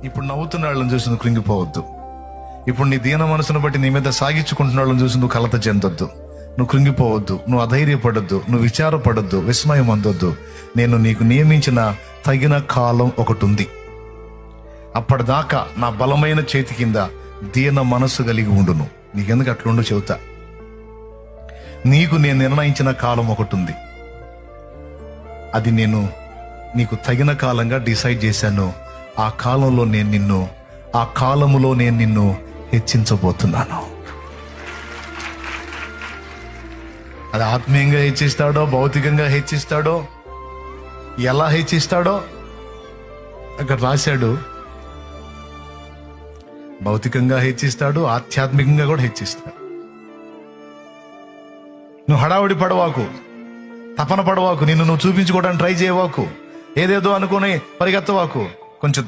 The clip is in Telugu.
ఇప్పుడు నవ్వుతున్న వాళ్ళని చూసి నువ్వు కృంగిపోవద్దు. ఇప్పుడు నీ దీన మనసును బట్టి నీ మీద సాగించుకుంటున్న వాళ్ళని చూసి నువ్వు కలత చెందొద్దు, నువ్వు కృంగిపోవద్దు, నువ్వు అధైర్యపడొద్దు, నువ్వు విచారపడొద్దు, విస్మయం అందొద్దు. నేను నీకు నియమించిన తగిన కాలం ఒకటి ఉంది. అప్పటిదాకా నా బలమైన చేతి కింద దీన మనస్సు కలిగి ఉండును. నీకెందుకు అట్లుండు చెబుతా. నీకు నేను నిర్ణయించిన కాలం ఒకటి ఉంది. అది నేను నీకు తగిన కాలంగా డిసైడ్ చేశాను. ఆ కాలంలో ఆ కాలములో నేను నిన్ను హెచ్చించబోతున్నాను. అది ఆత్మీయంగా హెచ్చిస్తాడో, భౌతికంగా హెచ్చిస్తాడో, ఎలా హెచ్చిస్తాడో అక్కడ రాశాడు. భౌతికంగా హెచ్చిస్తాడు, ఆధ్యాత్మికంగా కూడా హెచ్చిస్తాడు. నువ్వు హడావుడి పడవాకు, తపన పడవాకు, నిన్ను నువ్వు చూపించుకోవడానికి ట్రై చేయవాకు, ఏదేదో అనుకుని పరిగెత్తవాకు. కొంచెం